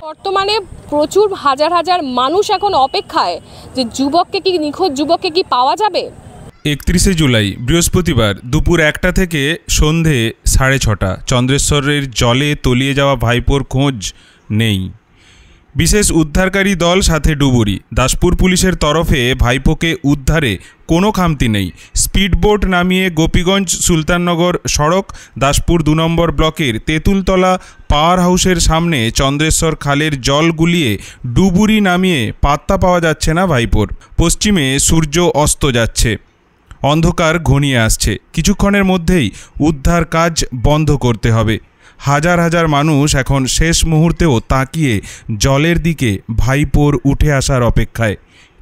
বর্তমানে প্রচুর হাজার হাজার মানুষ এখন অপেক্ষায় যে যুবককে কি নিখোঁজ যুবককে কি পাওয়া যাবে। 31শে জুলাই বৃহস্পতিবার দুপুর 1টা থেকে সন্ধে 6:30 চন্দ্রেশ্বরের জলে তলিয়ে যাওয়া ভাইপোর খোঁজ নেই। বিশেষ উদ্ধারকারী দল সাথে ডুবুরি। দাসপুর পুলিশের তরফে ভাইপোকে উদ্ধারে কোনো খামতি নেই। স্পিডবোট নামিয়ে গোপীগঞ্জ সুলতাননগর সড়ক দাসপুর 2 নম্বর ব্লকের তেঁতুলতলা পাওয়ার হাউসের সামনে চন্দ্রেশ্বর খালের জল গুলিয়ে ডুবুরি নামিয়ে পাত্তা পাওয়া যাচ্ছে না ভাইপোর। পশ্চিমে সূর্য অস্ত যাচ্ছে, অন্ধকার ঘনিয়ে আসছে। কিছুক্ষণের মধ্যেই উদ্ধার কাজ বন্ধ করতে হবে। হাজার হাজার মানুষ এখন শেষ মুহূর্তেও তাকিয়ে জলের দিকে ভাইপোর উঠে আসার অপেক্ষায়।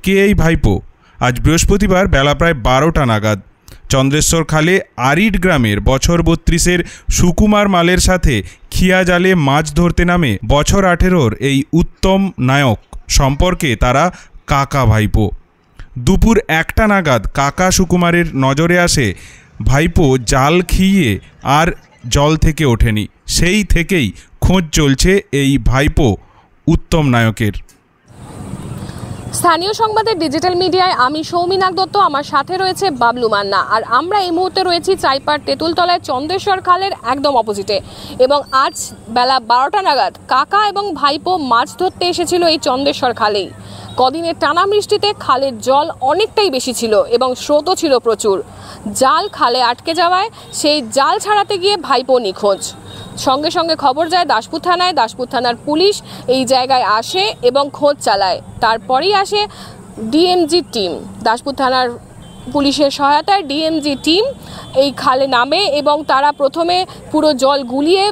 কে এই ভাইপো? আজ বৃহস্পতিবার বেলা প্রায় 12টা নাগাদ চন্দ্রেশ্বর খালে আরিড গ্রামের বছর 32-এর সুকুমার মালের সাথে খিয়া জালে মাছ ধরতে নামে বছর 18-র এই উত্তম নায়ক সম্পর্কে তারা কাকা ভাইপো। দুপুর 1টা নাগাদ কাকা সুকুমারের নজরে আসে ভাইপো জাল খিয়ে আর জল থেকে ওঠেনি। সেই থেকেই খোঁজ চলছে এই ভাইপো উত্তম নায়কের। স্থানীয় সংবাদের ডিজিটাল মিডিয়ায় আমি সৌমিনাক দত্ত, আমার সাথে রয়েছে বাবলু মান্না, আর আমরা এই মুহূর্তে রয়েছি চাইপাড় তেঁতুলতলায় চন্দ্রেশ্বর খালের একদম অপোজিটে। এবং আজ বেলা 12টা নাগাদ কাকা এবং ভাইপো মাছ ধরতে এসেছিল এই চন্দ্রেশ্বর খালেই। কদিনের টানা বৃষ্টিতে খালের জল অনেকটাই বেশি ছিল এবং স্রোতও ছিল প্রচুর। জাল খালে আটকে যাওয়ায় সেই জাল ছাড়াতে গিয়ে ভাইপো নিখোঁজ। সঙ্গে সঙ্গে খবর যায় দাসপুর থানায়। দাসপুর থানার পুলিশ এই জায়গায় আসে এবং খোঁজ চালায়। তারপরেই আসে ডিএমজি টিম। দাসপুর থানার পুলিশের সহায়তায় ডিএমজি টিম এই খালে নামে এবং তারা প্রথমে পুরো জল গুলিয়ে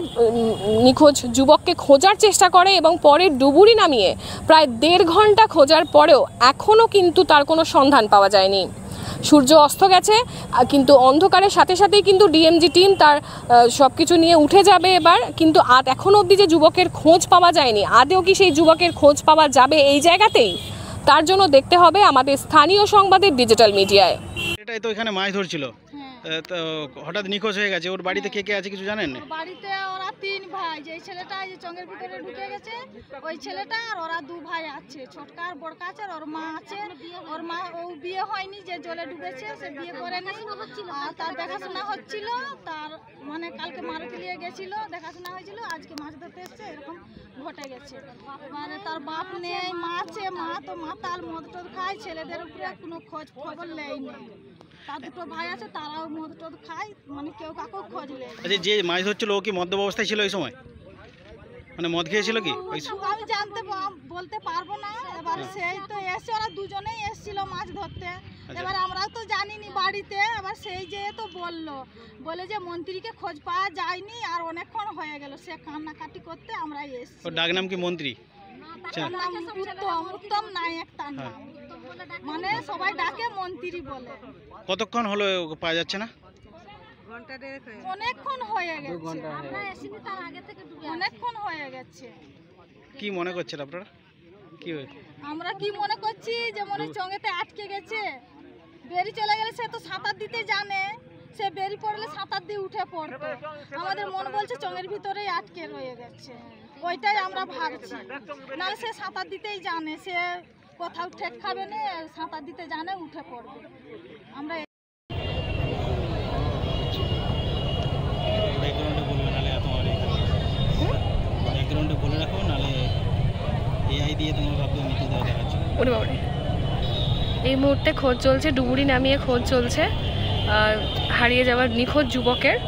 নিখোঁজ যুবককে খোঁজার চেষ্টা করে এবং পরে ডুবুরি নামিয়ে প্রায় 1.5 ঘন্টা খোঁজার পরেও এখনও কিন্তু তার কোনো সন্ধান পাওয়া যায়নি। সূর্য অস্ত গেছে, কিন্তু অন্ধকারের সাথে সাথেই কিন্তু ডিএমজি টিম তার সব কিছু নিয়ে উঠে যাবে এবার। কিন্তু এখনও অবধি যে যুবকের খোঁজ পাওয়া যায়নি, আদেও কি সেই যুবকের খোঁজ পাওয়া যাবে এই জায়গাতেই, তার জন্য দেখতে হবে আমাদের স্থানীয় সংবাদের ডিজিটাল মিডিয়ায়। এটাই তো এখানে মাছ ধরছিল, তো হঠাৎ নিখোঁজ হয়ে গেছে। ওর বাড়িতে কে কে আছে কিছু জানেন? বাড়িতে ওরা 3 ভাই, যে ছেলেটা এই চঙ্গের ভিতরে ঢুকে গেছে ওই ছেলেটা, আর ওরা 2 ভাই আছে, ছোটকা আর বড়কা আছে, আর ওর মা আছে। ওর মা ও বিয়ে হয়নি, যে জলে ডুবেছে সে বিয়ে করেনি, আর তার দেখাশোনা হচ্ছিল। তার মানে কালকে মারুতি নিয়ে গেছিল, দেখাশোনা হয়েছিল, আজকে মাছ ধরতে এসছে, এরকম ঘটে গেছে। মানে তার বাপ নেই, মা আছে, মা তো মাতাল, মদ টদ খায়, ছেলেদের উপরে কোনো খোঁজ খবর নেই। তার 2 ভাই আছে, তারাও মদ টদ খায়, মানে কেউ কাকেও খোঁজ নেই। আচ্ছা, যে মাছ ধরছিল ও কি মদ্য অবস্থায় ছিল ওই সময়? মানে মদ খেয়েছিল কি? আমি বলতে পারবো না। এবার সেই তো এসে ওরা দুজনেই এসেছিল মাছ ধরতে। এবার আমরা তো জানিনি বাড়িতে। এবার সেই যে তো বলে যে মন্ত্রীকে খোঁজ পাওয়া যায়নি, আর অনেকক্ষণ হয়ে গেল, সে কান্নাকাটি করতে আমরা এসেছি। ওর ডাক নাম কি মন্ত্রী? উত্তম নায়ক তার নাম, মানে সবাই ডাকে মন্ত্রী বলে। কতক্ষণ হলো পাওয়া যাচ্ছে না? অনেকক্ষণ হয়ে গেছে, অনেকক্ষণ হয়ে গেছে। কি মনে করছেন আপনারা? আমরা কি মনে করছি যে মনে চঙ্গেতে আটকে গেছে, বেরি চলে গেলে সে তো সাঁতার দিতে জানে, সে বেরি পড়লে সাঁতার দিয়ে উঠে পড়তো। আমাদের মন বলছে চঙ্গের ভিতরেই আটকে রয়ে গেছে, ওইটাই আমরা ভাবছি। নাহলে সে সাঁতার দিতেই জানে, সে কোথাও ঠেক খাবে না, সাঁতার দিতে জানে, উঠে পড়বে। আমরা এই মুহূর্তে খোঁজ চলছে, ডুবুরি নামিয়ে খোঁজ চলছে হারিয়ে যাওয়ার নিখোঁজ যুবকের।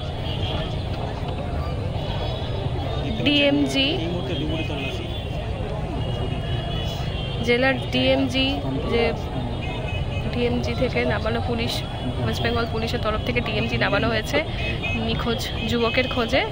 ডিএমজি জেলার ডিএমজি থেকে নামানো পুলিশ, ওয়েস্ট বেঙ্গল পুলিশের তরফ থেকে ডিএমজি নামানো হয়েছে নিখোঁজ যুবকের খোঁজে।